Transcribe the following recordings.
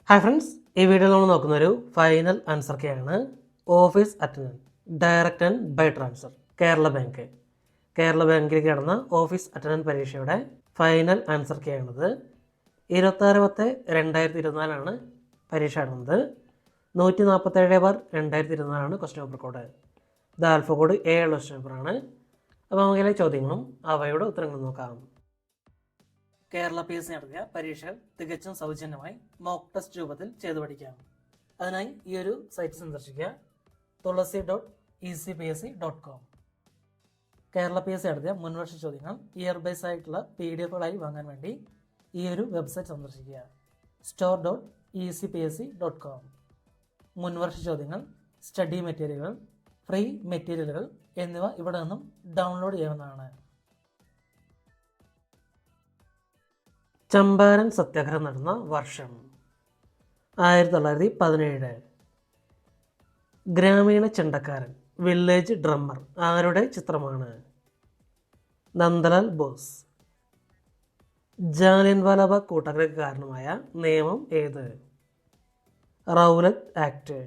Hi friends, ഈ വീഡിയോയിൽ നമ്മൾ നോക്കുന്നൊരു ഫൈനൽ ആൻസർ കെയാണ്. Office attendant direct and by transfer Kerala ബാങ്കിലേക്ക് നടന്ന ഓഫീസ് അറ്റൻഡൻറ്റ് പരീക്ഷയുടെ ഫൈനൽ ആൻസർ കെയാണിത്. 26/10/2024 പരീക്ഷ നടന്നത്. 147/2024 ക്വസ്റ്റ്യൻ പേപ്പർ കോഡ്. ഇത് ആൽഫ കോഡ് A ഉള്ള ക്വസ്റ്റ്യൻ പേപ്പറാണ്. അപ്പോൾ നമുക്കിലെ ചോദ്യങ്ങളും അവയുടെ ഉത്തരങ്ങളും നോക്കാം. കേരള PSC നടത്തിയ പരീക്ഷകൾ തികച്ചും സൗജന്യമായി മോക്ക് ടെസ്റ്റ് രൂപത്തിൽ ചെയ്തു പഠിക്കാം. അതിനായി ഈ ഒരു സൈറ്റ് സന്ദർശിക്കുക, tulasi.ecpsc.com. കേരള PSC നടത്തിയ മുൻവർഷ ചോദ്യങ്ങൾ ഇയർ ബൈസ് ആയിട്ടുള്ള PDF-കളായി വാങ്ങാൻ വേണ്ടി ഈ ഒരു വെബ്സൈറ്റ് സന്ദർശിക്കുക, store.ecpsc.com. മുൻവർഷ ചോദ്യങ്ങൾ, സ്റ്റഡി മെറ്റീരിയലുകൾ, ഫ്രീ മെറ്റീരിയലുകൾ എന്നിവ ഇവിടെ നിന്നും ഡൗൺലോഡ് ചെയ്യാവുന്നതാണ്. ചമ്പാരൻ സത്യാഗ്രഹം നടന്ന വർഷം 1917. ഗ്രാമീണ ചെണ്ടക്കാരൻ വില്ലേജ് ഡ്രമ്മർ ആരുടെ ചിത്രമാണ്? നന്ദലാൽ ബോസ്. ജാലിയൻവാലാബാഗ് കൂട്ടക്കൊലയ്ക്ക് കാരണമായ നിയമം ഏത്? Rowlatt act.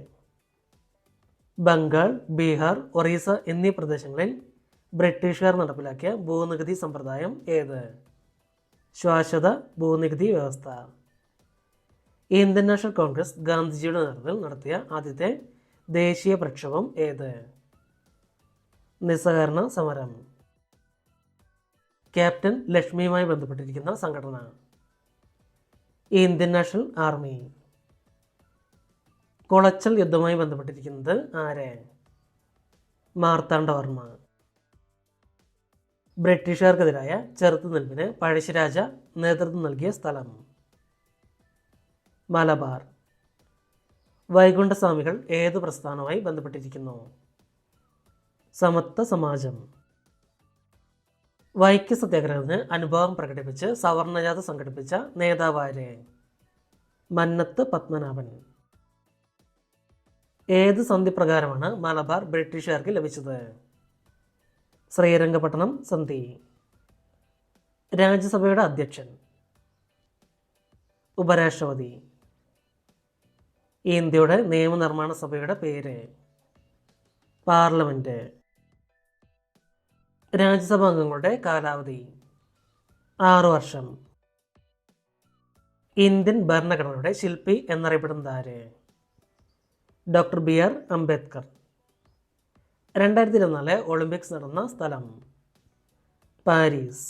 ബംഗാൾ, ബീഹാർ, ഒറീസ എന്നീ പ്രദേശങ്ങളിൽ ബ്രിട്ടീഷുകാർ നടപ്പിലാക്കിയ ഭൂനികുതി സമ്പ്രദായം ഏത്? ശാശ്വത ഭൂനികുതി വ്യവസ്ഥ. ഇന്ത്യൻ നാഷണൽ കോൺഗ്രസ് ഗാന്ധിജിയുടെ നേതൃത്വത്തിൽ നടത്തിയ ആദ്യത്തെ ദേശീയ പ്രക്ഷോഭം ഏത്? നിസ്സഹകരണ സമരം. ക്യാപ്റ്റൻ ലക്ഷ്മിയുമായി ബന്ധപ്പെട്ടിരിക്കുന്ന സംഘടന ഇന്ത്യൻ നാഷണൽ ആർമി. കൊളച്ചൽ യുദ്ധവുമായി ബന്ധപ്പെട്ടിരിക്കുന്നത് ആരെ? മാർത്താണ്ഡവർമ്മ. ബ്രിട്ടീഷുകാർക്കെതിരായ ചെറുത്തുനിൽപ്പിന് പഴശ്ശിരാജ നേതൃത്വം നൽകിയ സ്ഥലം? മലബാർ. വൈകുണ്ഠസ്വാമികൾ ഏത് പ്രസ്ഥാനവുമായി ബന്ധപ്പെട്ടിരിക്കുന്നു? സമത്വ സമാജം. വൈക്കം സത്യാഗ്രഹത്തിന് അനുഭാവം പ്രകടിപ്പിച്ച് സവർണജാഥ സംഘടിപ്പിച്ച നേതാവാര്? മന്നത്ത് പത്മനാഭൻ. ഏത് സന്ധി പ്രകാരമാണ് മലബാർ ബ്രിട്ടീഷുകാർക്ക് ലഭിച്ചത്? ശ്രീരംഗപട്ടണം സന്ധി. രാജ്യസഭയുടെ അധ്യക്ഷൻ? ഉപരാഷ്ട്രപതി. ഇന്ത്യയുടെ നിയമനിർമ്മാണ സഭയുടെ പേര്? പാർലമെന്റ്. രാജ്യസഭാ അംഗങ്ങളുടെ കാലാവധി 6 വർഷം. ഇന്ത്യൻ ഭരണഘടനയുടെ ശില്പി എന്നറിയപ്പെടുന്നത് ആര്? Doctor BR Ambedkar. 2024 ഒളിമ്പിക്സ് നടന്ന സ്ഥലം? പാരീസ്.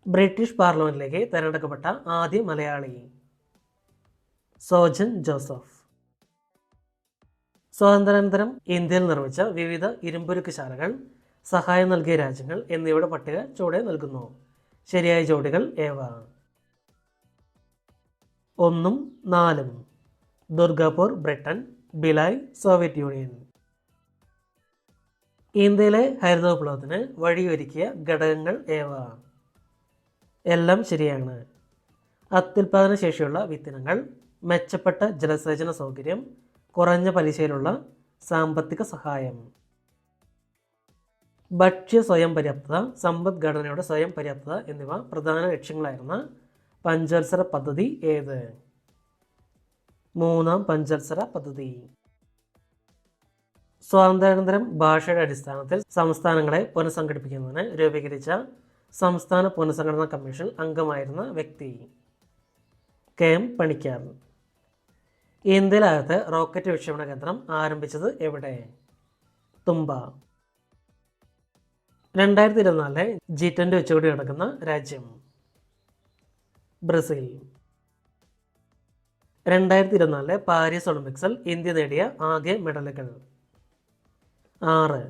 ബ്രിട്ടീഷ് പാർലമെന്റിലേക്ക് തിരഞ്ഞെടുക്കപ്പെട്ട ആദ്യ മലയാളി? സോജൻ ജോസഫ്. സ്വാതന്ത്ര്യാനന്തരം ഇന്ത്യയിൽ നിർമ്മിച്ച വിവിധ ഇരുമ്പുരുക്കുശാലകൾ സഹായം നൽകിയ രാജ്യങ്ങൾ എന്നിവയുടെ പട്ടിക ചുവടെ നൽകുന്നു. ശരിയായ ജോഡികൾ ഏവ? 1 4. Durgapur Britain, Bhilai Soviet union. ഇന്ത്യയിലെ ഹരിത വിപ്ലവത്തിന് വഴിയൊരുക്കിയ ഘടകങ്ങൾ ഏവ? എല്ലാം ശരിയാണ്. അത്യുൽപാദന ശേഷിയുള്ള വിത്തിനങ്ങൾ, മെച്ചപ്പെട്ട ജലസേചന സൗകര്യം, കുറഞ്ഞ പലിശയിലുള്ള സാമ്പത്തിക സഹായം. ഭക്ഷ്യ സ്വയം പര്യാപ്തത, സമ്പദ്ഘടനയുടെ സ്വയം പര്യാപ്തത എന്നിവ പ്രധാന ലക്ഷ്യങ്ങളായിരുന്ന പഞ്ചവത്സര പദ്ധതി ഏത്? 3ാം പഞ്ചവത്സര പദ്ധതി. സ്വാതന്ത്ര്യാനന്തരം ഭാഷയുടെ അടിസ്ഥാനത്തിൽ സംസ്ഥാനങ്ങളെ പുനഃസംഘടിപ്പിക്കുന്നതിന് രൂപീകരിച്ച സംസ്ഥാന പുനഃസംഘടനാ കമ്മീഷൻ അംഗമായിരുന്ന വ്യക്തി? KM പണിക്കർ. ഇന്ത്യയിലാകത്തെ റോക്കറ്റ് വിക്ഷേപണ കേന്ദ്രം ആരംഭിച്ചത് എവിടെ? തുമ്പ. 2024 G20 ഉച്ചകോടി നടക്കുന്ന രാജ്യം? ബ്രസീൽ. 2024 പാരീസ് ഒളിമ്പിക്സിൽ ഇന്ത്യ നേടിയ ആകെ മെഡലുകൾ? 6.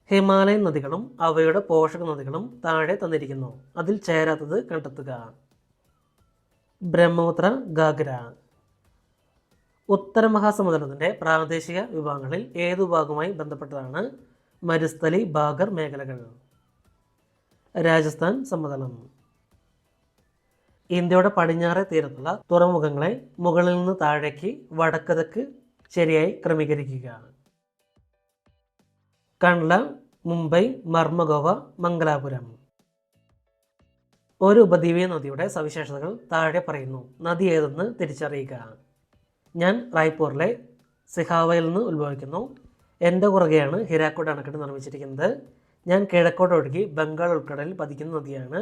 ഹിമാലയൻ നദികളും അവയുടെ പോഷക നദികളും താഴെ തന്നിരിക്കുന്നു. അതിൽ ചേരാത്തത് കണ്ടെത്തുക. ബ്രഹ്മപുത്ര, ഗാഗ്ര. ഉത്തര മഹാസമുദ്രത്തിൻ്റെ പ്രാദേശിക വിഭാഗങ്ങളിൽ ഏതു ഭാഗവുമായി ബന്ധപ്പെട്ടതാണ് മരുസ്ഥലി ബാഗർ മേഖലകൾ? രാജസ്ഥാൻ സമതലം. ഇന്ത്യയുടെ പടിഞ്ഞാറേ തീരത്തുള്ള തുറമുഖങ്ങളെ മുകളിൽ നിന്ന് താഴേക്ക് വടക്ക് ശരിയായി ക്രമീകരിക്കുക. കണ്ട്ല, മുംബൈ, മർമഗോവ, മംഗലാപുരം. ഒരു ഉപദ്വീപീയ നദിയുടെ സവിശേഷതകൾ താഴെ പറയുന്നു. നദി ഏതെന്ന് തിരിച്ചറിയുക. ഞാൻ റായ്പൂരിലെ സിഹാവയിൽ നിന്ന് ഉത്ഭവിക്കുന്നു. എൻ്റെ പുറകെയാണ് ഹിരാക്കുഡ് അണക്കെട്ട് നിർമ്മിച്ചിരിക്കുന്നത്. ഞാൻ കിഴക്കോട്ട് ഒഴുകി ബംഗാൾ ഉൾക്കടലിൽ പതിക്കുന്ന നദിയാണ്.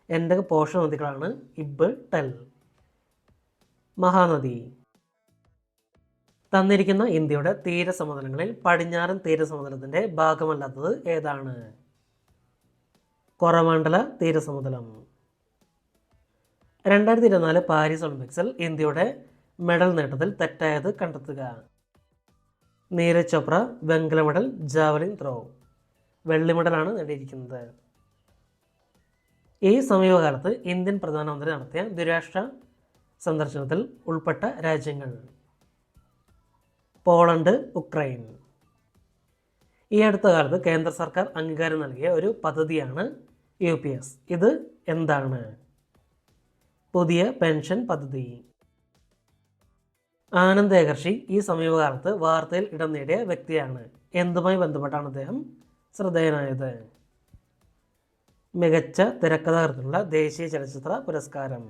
എൻ്റെ പോഷക നദികളാണ് ഇബ്, ടെൽ. മഹാനദി. തന്നിരിക്കുന്ന ഇന്ത്യയുടെ തീരസമതലങ്ങളിൽ പടിഞ്ഞാറൻ തീരസമതലത്തിൻ്റെ ഭാഗമല്ലാത്തത് ഏതാണ്? കൊറമാണ്ഡല തീരസമതലം. 2024 പാരീസ് ഒളിമ്പിക്സിൽ ഇന്ത്യയുടെ മെഡൽ നേട്ടത്തിൽ തെറ്റായത് കണ്ടെത്തുക. നീരജ് ചോപ്ര വെങ്കല മെഡൽ ജാവലിൻ ത്രോ. വെള്ളി മെഡലാണ് നേടിയിരിക്കുന്നത്. ഈ സമീപകാലത്ത് ഇന്ത്യൻ പ്രധാനമന്ത്രി നടത്തിയ ദ്വിരാഷ്ട്ര സന്ദർശനത്തിൽ ഉൾപ്പെട്ട രാജ്യങ്ങൾ: പോളണ്ട്, ഉക്രൈൻ. ഈ അടുത്ത കാലത്ത് കേന്ദ്ര സർക്കാർ അംഗീകാരം നൽകിയ ഒരു പദ്ധതിയാണ് UPS. ഇത് എന്താണ്? പുതിയ പെൻഷൻ പദ്ധതി. ആനന്ദ് ഏകർഷി ഈ സമീപകാലത്ത് വാർത്തയിൽ ഇടം നേടിയ വ്യക്തിയാണ്. എന്തുമായി ബന്ധപ്പെട്ടാണ് അദ്ദേഹം ശ്രദ്ധേയനായത്? മികച്ച തിരക്കഥാകൃത്തിനുള്ള ദേശീയ ചലച്ചിത്ര പുരസ്കാരം.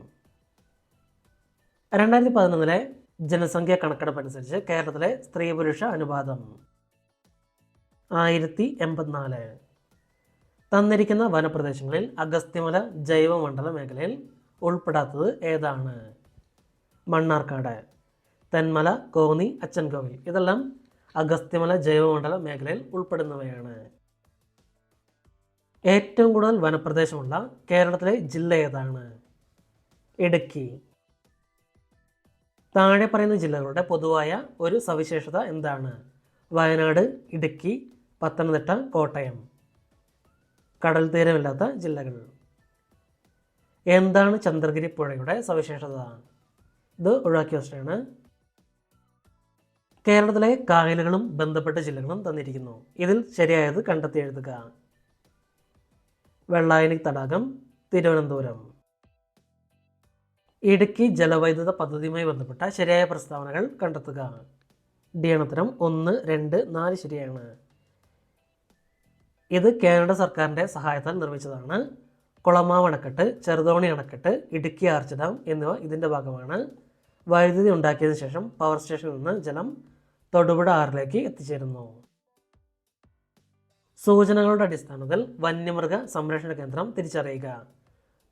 2011 ജനസംഖ്യാ കണക്കെടുപ്പ് അനുസരിച്ച് കേരളത്തിലെ സ്ത്രീ പുരുഷ അനുപാതം 1084. തന്നിരിക്കുന്ന വനപ്രദേശങ്ങളിൽ അഗസ്ത്യമല ജൈവമണ്ഡല മേഖലയിൽ ഉൾപ്പെടാത്തത് ഏതാണ്? മണ്ണാർക്കാട്. തെന്മല, കോന്നി, അച്ചൻകോവിൽ ഇതെല്ലാം അഗസ്ത്യമല ജൈവമണ്ഡല മേഖലയിൽ ഉൾപ്പെടുന്നവയാണ്. ഏറ്റവും കൂടുതൽ വനപ്രദേശമുള്ള കേരളത്തിലെ ജില്ല ഏതാണ്? ഇടുക്കി. താഴെ പറയുന്ന ജില്ലകളുടെ പൊതുവായ ഒരു സവിശേഷത എന്താണ്? വയനാട്, ഇടുക്കി, പത്തനംതിട്ട, കോട്ടയം. കടൽ തീരമില്ലാത്ത ജില്ലകൾ. എന്താണ് ചന്ദ്രഗിരി പുഴയുടെ സവിശേഷത? ഇത് ഒഴിവാക്കിയ ക്വസ്റ്റ്യനാണ്. കേരളത്തിലെ കായലുകളും ബന്ധപ്പെട്ട ജില്ലകളും തന്നിരിക്കുന്നു. ഇതിൽ ശരിയായത് കണ്ടെത്തി എഴുതുക. വെള്ളായണി തടാകം, തിരുവനന്തപുരം. ഇടുക്കി ജലവൈദ്യുത പദ്ധതിയുമായി ബന്ധപ്പെട്ട ശരിയായ പ്രസ്താവനകൾ കണ്ടെത്തുക. ഡി ഉത്തരം 1, 2, 4 ശരിയാണ്. ഇത് കേരള സർക്കാരിൻ്റെ സഹായത്താൽ നിർമ്മിച്ചതാണ്. കുളമാവ് അണക്കെട്ട്, ചെറുതോണി അണക്കെട്ട്, ഇടുക്കി ആർച്ച് ഡാം എന്നിവ ഇതിൻ്റെ ഭാഗമാണ്. വൈദ്യുതി ഉണ്ടാക്കിയതിനു ശേഷം പവർ സ്റ്റേഷനിൽ നിന്ന് ജലം തൊടുപുഴ ആറിലേക്ക് എത്തിച്ചേരുന്നു. സൂചനകളുടെ അടിസ്ഥാനത്തിൽ വന്യമൃഗ സംരക്ഷണ കേന്ദ്രം തിരിച്ചറിയുക.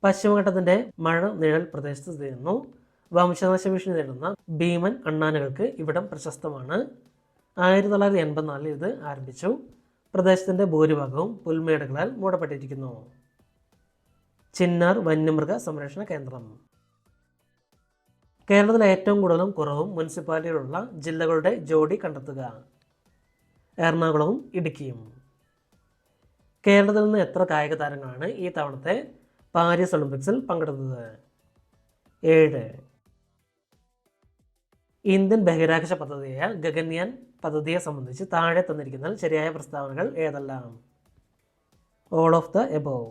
പശ്ചിമഘട്ടത്തിൻ്റെ മഴ നിഴൽ പ്രദേശത്ത് സ്ഥിതി ചെയ്യുന്നു. വംശനാശ ഭീഷണി നേരിടുന്ന ഭീമൻ അണ്ണാനുകൾക്ക് ഇവിടം പ്രശസ്തമാണ്. 1984 ഇത് ആരംഭിച്ചു. പ്രദേശത്തിൻ്റെ ഭൂരിഭാഗവും പുൽമേടുകളാൽ മൂടപ്പെട്ടിരിക്കുന്നു. ചിന്നാർ വന്യമൃഗ സംരക്ഷണ കേന്ദ്രം. കേരളത്തിലെ ഏറ്റവും കൂടുതലും കുറവും മുനിസിപ്പാലിറ്റികളുള്ള ജില്ലകളുടെ ജോഡി കണ്ടെത്തുക. എറണാകുളവും ഇടുക്കിയും. കേരളത്തിൽ നിന്ന് എത്ര കായിക താരങ്ങളാണ് ഈ തവണത്തെ പാരീസ് ഒളിമ്പിക്സിൽ പങ്കെടുത്തത്? 7. ഇന്ത്യൻ ബഹിരാകാശ പദ്ധതിയായ ഗഗൻയാൻ പദ്ധതിയെ സംബന്ധിച്ച് താഴെ തന്നിരിക്കുന്നതിൽ ശരിയായ പ്രസ്താവനകൾ ഏതെല്ലാം? All of the above.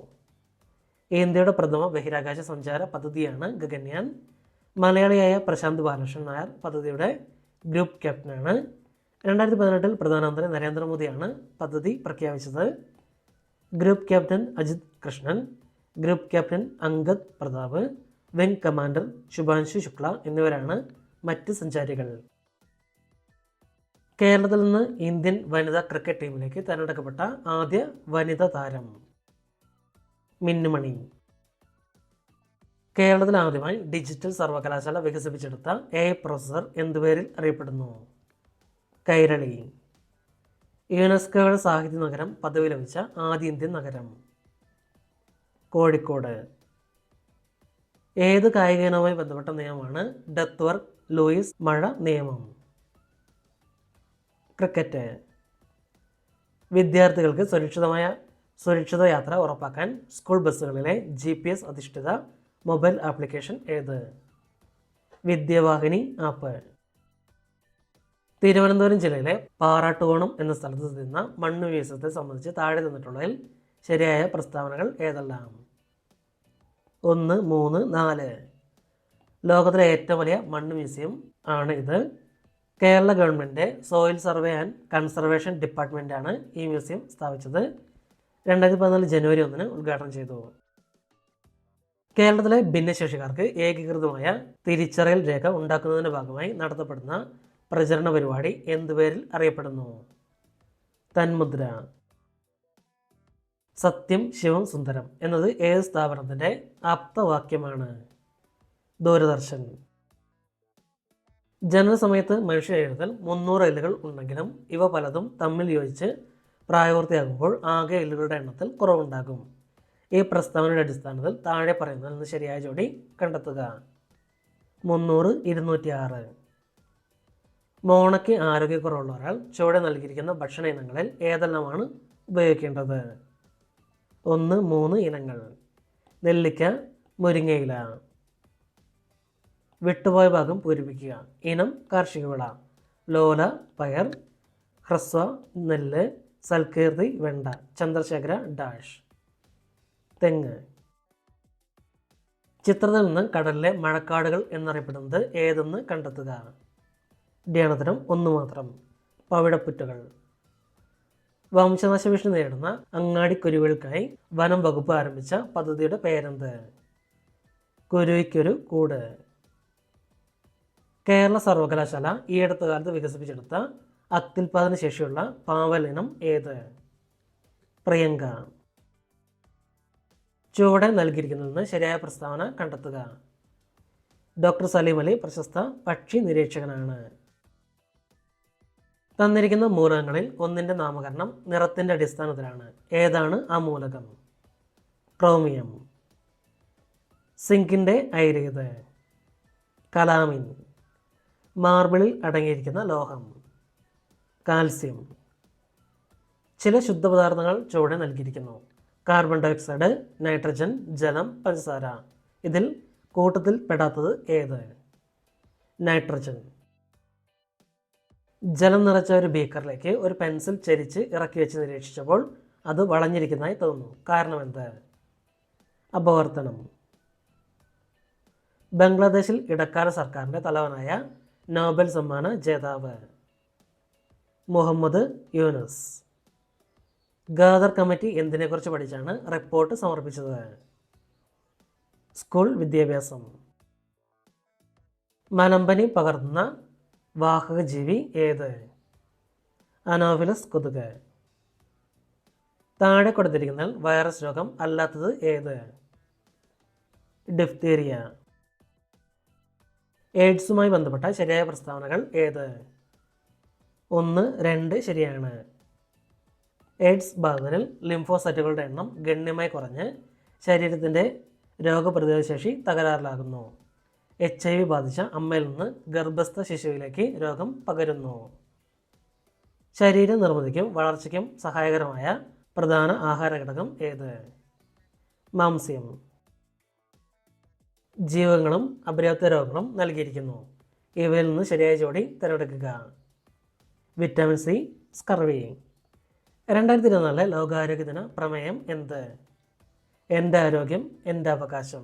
ഇന്ത്യയുടെ പ്രഥമ ബഹിരാകാശ സഞ്ചാര പദ്ധതിയാണ് ഗഗൻയാൻ. മലയാളിയായ പ്രശാന്ത് ബാലകൃഷ്ണൻ നായർ പദ്ധതിയുടെ ഗ്രൂപ്പ് ക്യാപ്റ്റനാണ്. 2018 പ്രധാനമന്ത്രി നരേന്ദ്രമോദിയാണ് പദ്ധതി പ്രഖ്യാപിച്ചത്. Group captain Ajit Krishnan, group captain Angad Pratap, wing commander Shubhanshu Shukla എന്നിവരാണ് മറ്റ് സഞ്ചാരികൾ. കേരളത്തിൽ നിന്ന് ഇന്ത്യൻ വനിതാ ക്രിക്കറ്റ് ടീമിലേക്ക് തിരഞ്ഞെടുക്കപ്പെട്ട ആദ്യ വനിതാ താരം മിന്നുമണി. കേരളത്തിൽ ആദ്യമായി ഡിജിറ്റൽ സർവകലാശാല വികസിപ്പിച്ചെടുത്ത AI പ്രൊസസർ എന്തുപേരിൽ അറിയപ്പെടുന്നു? കൈരളി. യുനെസ്കോയുടെ സാഹിത്യ നഗരം പദവി ലഭിച്ച ആദ്യ ഇന്ത്യൻ നഗരം? കോഴിക്കോട്. ഏത് കായിക ഇനവുമായി ബന്ധപ്പെട്ട നിയമമാണ് ഡെത്ത് വർക്ക് ലൂയിസ് മഴ നിയമം? ക്രിക്കറ്റ്. വിദ്യാർത്ഥികൾക്ക് സുരക്ഷിത യാത്ര ഉറപ്പാക്കാൻ സ്കൂൾ ബസ്സുകളിലെ GPS അധിഷ്ഠിത മൊബൈൽ ആപ്ലിക്കേഷൻ ഏത്? വിദ്യാവാഹിനി ആപ്പ്. തിരുവനന്തപുരം ജില്ലയിലെ പാറാട്ടുകോണം എന്ന സ്ഥലത്ത് സ്ഥിതി ചെയ്യുന്ന മണ്ണ് മ്യൂസിയത്തെ സംബന്ധിച്ച് താഴെ തന്നിട്ടുള്ളതിൽ ശരിയായ പ്രസ്താവനകൾ ഏതെല്ലാം? 1, 3, 4. ലോകത്തിലെ ഏറ്റവും വലിയ മണ്ണ് മ്യൂസിയം ആണ് ഇത്. Kerala government soil survey and conservation ഡിപ്പാർട്ട്മെൻറ്റാണ് ഈ മ്യൂസിയം സ്ഥാപിച്ചത്. 2014 ജനുവരി 1 ഉദ്ഘാടനം ചെയ്തു. കേരളത്തിലെ ഭിന്നശേഷിക്കാർക്ക് ഏകീകൃതമായ തിരിച്ചറിയൽ രേഖ ഉണ്ടാക്കുന്നതിൻ്റെ ഭാഗമായി നടത്തപ്പെടുന്ന പ്രചരണ പരിപാടി എന്തു പേരിൽ അറിയപ്പെടുന്നു? തന്മുദ്ര. സത്യം ശിവം സുന്ദരം എന്നത് ഏത് സ്ഥാപനത്തിൻ്റെ ആപ്തവാക്യമാണ്? ദൂരദർശൻ. ജനനസമയത്ത് മനുഷ്യ ശരീരത്തിൽ 300 എല്ലുകൾ ഉണ്ടെങ്കിലും ഇവ പലതും തമ്മിൽ യോജിച്ച് പ്രായപൂർത്തിയാകുമ്പോൾ ആകെ എല്ലുകളുടെ എണ്ണത്തിൽ കുറവുണ്ടാകും. ഈ പ്രസ്താവനയുടെ അടിസ്ഥാനത്തിൽ താഴെ പറയുന്നതിൽ നിന്ന് ശരിയായ ജോഡി കണ്ടെത്തുക. 300, 206. മോണയ്ക്ക് ആരോഗ്യക്കുറവുള്ള ഒരാൾ ചുവടെ നൽകിയിരിക്കുന്ന ഭക്ഷണ ഇനങ്ങളിൽ ഏതെല്ലാമാണ് ഉപയോഗിക്കേണ്ടത്? 1, 3 ഇനങ്ങൾ. നെല്ലിക്ക, മുരിങ്ങയില. വിട്ടുപോയ ഭാഗം പൂരിപ്പിക്കുക. ഇനം കാർഷിക വിള. ലോല പയർ, ഹ്രസ്വ നെല്ല്, സൽകീർത്തി വെണ്ട, ചന്ദ്രശേഖര ഡാഷ്. തെങ്ങ്. ചിത്രത്തിൽ നിന്ന് കടലിലെ മഴക്കാടുകൾ എന്നറിയപ്പെടുന്നത് ഏതെന്ന് കണ്ടെത്തുക. ധ്യാനത്തിനും 1 മാത്രം. പവിഴപ്പുറ്റുകൾ. വംശനാശ ഭീഷണി നേരിടുന്ന അങ്ങാടിക്കുരുവികൾക്കായി വനം വകുപ്പ് ആരംഭിച്ച പദ്ധതിയുടെ പേരെന്ത്? കുരുവിക്കൊരു കൂട്. കേരള സർവകലാശാല ഈ അടുത്ത കാലത്ത് വികസിപ്പിച്ചെടുത്ത അത്യുൽപാദന ശേഷിയുള്ള പാവൽ ഇനം ഏത്? പ്രിയങ്ക. ചുവടെ നൽകിയിരിക്കുന്നതിന് ശരിയായ പ്രസ്താവന കണ്ടെത്തുക. ഡോക്ടർ സലീം അലി പ്രശസ്ത പക്ഷി നിരീക്ഷകനാണ്. തന്നിരിക്കുന്ന മൂലകങ്ങളിൽ ഒന്നിൻ്റെ നാമകരണം നിറത്തിൻ്റെ അടിസ്ഥാനത്തിലാണ്. ഏതാണ് ആ മൂലകം? ക്രോമിയം. സിങ്കിൻ്റെ അയിരേത്? കലാമിൻ. മാർബിളിൽ അടങ്ങിയിരിക്കുന്ന ലോഹം? കാൽസ്യം. ചില ശുദ്ധപദാർത്ഥങ്ങൾ ചുവടെ നൽകിയിരിക്കുന്നു. കാർബൺ ഡയോക്സൈഡ്, നൈട്രജൻ, ജലം, പഞ്ചസാര. ഇതിൽ കൂട്ടത്തിൽ പെടാത്തത് ഏത്? നൈട്രജൻ. ജലം നിറച്ച ഒരു ബീക്കറിലേക്ക് ഒരു പെൻസിൽ ചരിച്ച് ഇറക്കി വെച്ച് നിരീക്ഷിച്ചപ്പോൾ അത് വളഞ്ഞിരിക്കുന്നതായി തോന്നുന്നു. കാരണം എന്ത്? അപവർത്തനം. ബംഗ്ലാദേശിൽ ഇടക്കാല സർക്കാരിൻ്റെ തലവനായ നോബൽ സമ്മാന ജേതാവ്? മുഹമ്മദ് യൂനുസ്. ഖാദർ കമ്മിറ്റി എന്തിനെക്കുറിച്ച് പഠിച്ചാണ് റിപ്പോർട്ട് സമർപ്പിച്ചത്? സ്കൂൾ വിദ്യാഭ്യാസം. മലമ്പനി പകർത്തുന്ന വാഹക ജീവി ഏത്? അനോഫിലസ് കൊതുക്. താഴെ കൊടുത്തിരിക്കുന്നതിൽ വൈറസ് രോഗം അല്ലാത്തത് ഏത്? ഡിഫ്തീരിയ. എയ്ഡ്സുമായി ബന്ധപ്പെട്ട ശരിയായ പ്രസ്താവനകൾ ഏത്? 1, 2 ശരിയാണ്. എയ്ഡ്സ് ബാധിതരിൽ ലിംഫോസൈറ്റുകളുടെ എണ്ണം ഗണ്യമായി കുറഞ്ഞ് ശരീരത്തിൻ്റെ രോഗപ്രതിരോധ ശേഷി തകരാറിലാകുന്നു. HIV ബാധിച്ച അമ്മയിൽ നിന്ന് ഗർഭസ്ഥ ശിശുവിലേക്ക് രോഗം പകരുന്നു. ശരീര നിർമ്മിതിക്കും വളർച്ചയ്ക്കും സഹായകരമായ പ്രധാന ആഹാര ഘടകം ഏത്? മാംസ്യം. ജീവകങ്ങളും അപര്യാപ്ത രോഗങ്ങളും നൽകിയിരിക്കുന്നു. ഇവയിൽ നിന്ന് ശരിയായ ജോഡി തിരഞ്ഞെടുക്കുക. Vitamin C, scurvy. 2024 ലോകാരോഗ്യ ദിന പ്രമേയം എന്ത്? എൻ്റെ ആരോഗ്യം എൻ്റെ അവകാശം.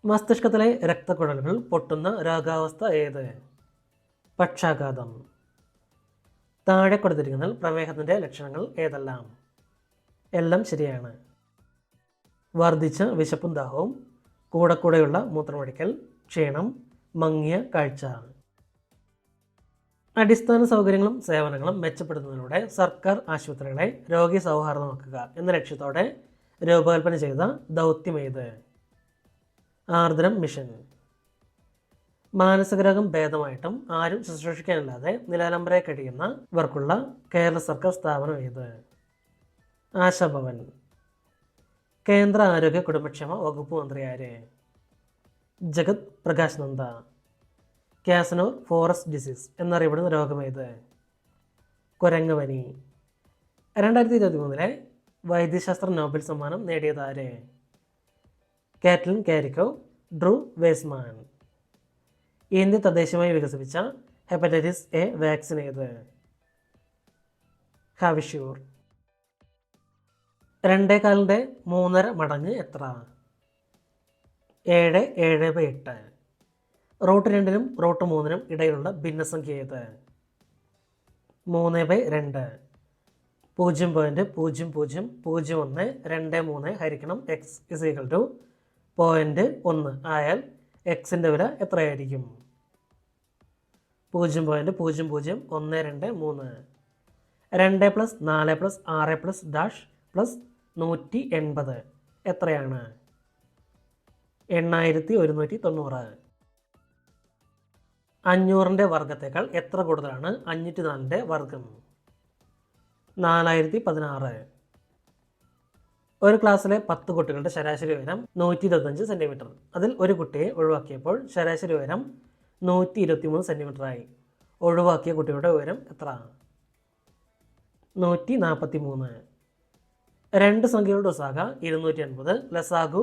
മസ്തിഷ്കത്തിലെ രക്തക്കുഴലുകൾ പൊട്ടുന്ന രോഗാവസ്ഥ ഏത്? പക്ഷാഘാതം. താഴെ കൊടുത്തിരിക്കുന്നതിൽ പ്രമേഹത്തിൻ്റെ ലക്ഷണങ്ങൾ ഏതെല്ലാം? എല്ലാം ശരിയാണ്. വർദ്ധിച്ച വിശപ്പും ദാഹവും, കൂടെയുള്ള മൂത്രമൊഴിക്കൽ, ക്ഷീണം, മങ്ങിയ കാഴ്ച. അടിസ്ഥാന സൗകര്യങ്ങളും സേവനങ്ങളും മെച്ചപ്പെടുത്തുന്നതിലൂടെ സർക്കാർ ആശുപത്രികളെ രോഗി സൗഹാർദ്ദമാക്കുക എന്ന ലക്ഷ്യത്തോടെ രൂപകൽപ്പന ചെയ്ത ദൗത്യമേത്? ആർദ്രം മിഷൻ. മാനസികരോഗം ഭേദമായിട്ടും ആരും ശുശ്രൂഷിക്കാനില്ലാതെ നിലാലംബരെ കഴിയുന്നവർക്കുള്ള കേരള സർക്കാർ സ്ഥാപനം ഏത്? ആശാഭവൻ. കേന്ദ്ര ആരോഗ്യ കുടുംബക്ഷേമ വകുപ്പ് മന്ത്രി ആര്? ജഗത് പ്രകാശ് നന്ദ. കാസനോർ ഫോറസ്റ്റ് ഡിസീസ് എന്നറിയപ്പെടുന്ന രോഗമേത്? കുരങ്ങ് പനി. 2023 വൈദ്യശാസ്ത്ര നോബൽ സമ്മാനം നേടിയതാര്? Katalin Kariko, Drew Weissman. India തദ്ദേശീയമായി വികസിപ്പിച്ച ഹെപ്പറ്റൈറ്റിസ് എ വാക്സിൻ ഏത്? ഹാവിഷ്യൂർ. 2.4 3.5 മടങ്ങ് എത്ര? 7, 7/8. റൂട്ട് 2-നും റൂട്ട് 3-നും ഇടയിലുള്ള ഭിന്നസംഖ്യ ഏത്? 3/2. 0.000123 ഹരിക്കണം എക്സ് ഇസ് ഈക്വൽ ടു 0.1 ആയാൽ എക്സിൻ്റെ വില എത്രയായിരിക്കും? 0.000123 2 + 4 + 6 + ഡാഷ് പ്ലസ് 180 എത്രയാണ്? 8190. 500ൻ്റെ വർഗ്ഗത്തേക്കാൾ എത്ര കൂടുതലാണ് 504ൻ്റെ വർഗ്ഗം? 4016. ഒരു ക്ലാസ്സിലെ 10 കുട്ടികളുടെ ശരാശരി ഉയരം 125 സെൻറ്റിമീറ്റർ. അതിൽ ഒരു കുട്ടിയെ ഒഴിവാക്കിയപ്പോൾ ശരാശരി ഉയരം 123 സെൻറ്റിമീറ്ററായി. ഒഴിവാക്കിയ കുട്ടിയുടെ ഉയരം എത്ര? 143. രണ്ട് സംഖ്യകളുടെ ഉസാഗ 250, ലസാഗു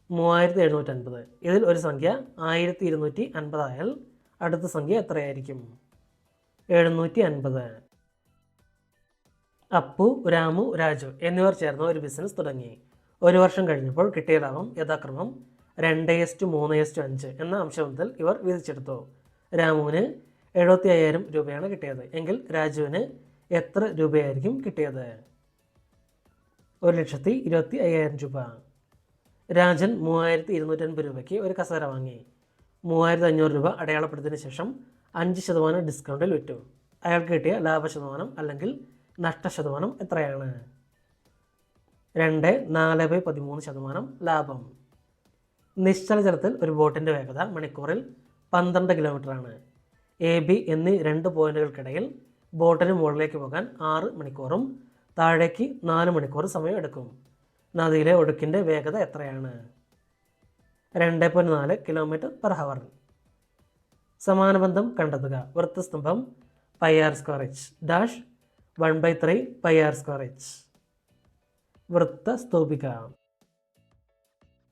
3750. ഇതിൽ ഒരു സംഖ്യ 1250 ആയാൽ അടുത്ത സംഖ്യ എത്രയായിരിക്കും? 750. അപ്പു, രാമു, രാജു എന്നിവർ ചേർന്ന് ഒരു ബിസിനസ് തുടങ്ങി. ഒരു വർഷം കഴിഞ്ഞപ്പോൾ കിട്ടിയ ലാഭം യഥാക്രമം 2:3:5 എന്ന അംശബന്ധത്തിൽ ഇവർ വീതിച്ചെടുത്തു. രാമുവിന് 75,000 രൂപയാണ് കിട്ടിയത്. എങ്കിൽ രാജുവിന് എത്ര രൂപയായിരിക്കും കിട്ടിയത്? 1,25,000 രൂപ. രാജൻ 3,250 രൂപയ്ക്ക് ഒരു കസേര വാങ്ങി. 3,500 രൂപ അടയാളപ്പെടുത്തിയതിനു ശേഷം 5% ഡിസ്കൗണ്ടിൽ വിറ്റു. അയാൾക്ക് കിട്ടിയ ലാഭശതമാനം അല്ലെങ്കിൽ നഷ്ടശതമാനം എത്രയാണ്? 2.4/13% ലാഭം. നിശ്ചല ജലത്തിൽ ഒരു ബോട്ടിൻ്റെ വേഗത മണിക്കൂറിൽ 12 കിലോമീറ്ററാണ്. AB എന്നീ 2 പോയിന്റുകൾക്കിടയിൽ ബോട്ടിന് മുകളിലേക്ക് പോകാൻ 6 മണിക്കൂറും താഴേക്ക് 4 മണിക്കൂർ സമയം എടുക്കും. നദിയിലെ ഒഴുക്കിൻ്റെ വേഗത എത്രയാണ്? 2.4 km/h. സമാനബന്ധം കണ്ടെത്തുക. വൃത്തസ്തംഭം πr²h ഡാഷ് 1/3 πr²h. വൃത്തസ്തൂപിക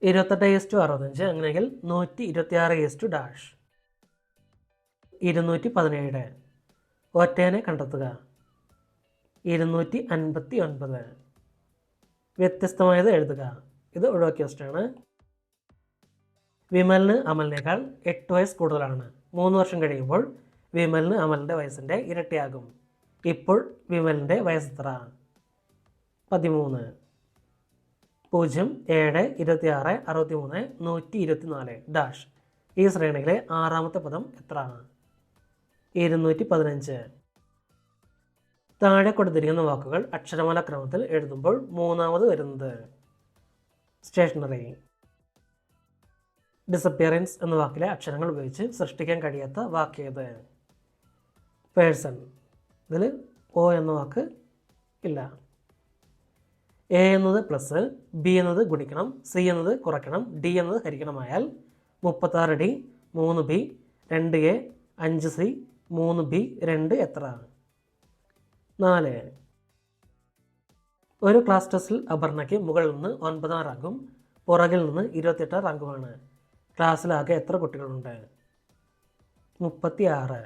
28:65 അങ്ങനെയെങ്കിൽ 126 ഡാഷ് 217. ഒറ്റേനെ കണ്ടെത്തുക. 259. വ്യത്യസ്തമായത് എഴുതുക. ഇത് ഒഴിവാക്കിയ ക്വസ്റ്റ്യനാണ്. വിമലിന് അമലിനേക്കാൾ 8 വയസ്സ് കൂടുതലാണ്. 3 വർഷം കഴിയുമ്പോൾ വിമലിന് അമലിൻ്റെ വയസ്സിൻ്റെ ഇരട്ടിയാകും. ഇപ്പോൾ വിമലിൻ്റെ വയസ്സ് എത്ര? 13. 0, 7, 26, 63, 124 ഡാഷ്. ഈ ശ്രേണിയിലെ 6ാമത്തെ പദം എത്ര? 215. താഴെ കൊടുത്തിരിക്കുന്ന വാക്കുകൾ അക്ഷരമാല ക്രമത്തിൽ എഴുതുമ്പോൾ 3ാമത് വരുന്നത്? സ്റ്റേഷനറി. ഡിസപ്പിയറൻസ് എന്ന വാക്കിലെ അക്ഷരങ്ങൾ ഉപയോഗിച്ച് സൃഷ്ടിക്കാൻ കഴിയാത്ത വാക്കേത്? പേഴ്സൺ. ഇതിൽ O എന്ന വാക്ക് ഇല്ല. A എന്നത് പ്ലസ്, B എന്നത് ഗുണിക്കണം, C എന്നത് കുറയ്ക്കണം, D എന്നത് ഹരിക്കണമായാൽ 36D 3B 2A 5C 3B 2 എത്ര? 4. ഒരു ക്ലാസ് ടെസ്റ്റിൽ അപർണയ്ക്ക് മുകളിൽ നിന്ന് 9ാം റാങ്കും പുറകിൽ നിന്ന് 28ാം റാങ്കുമാണ്. ക്ലാസ്സിലാകെ എത്ര കുട്ടികളുണ്ട്? 36.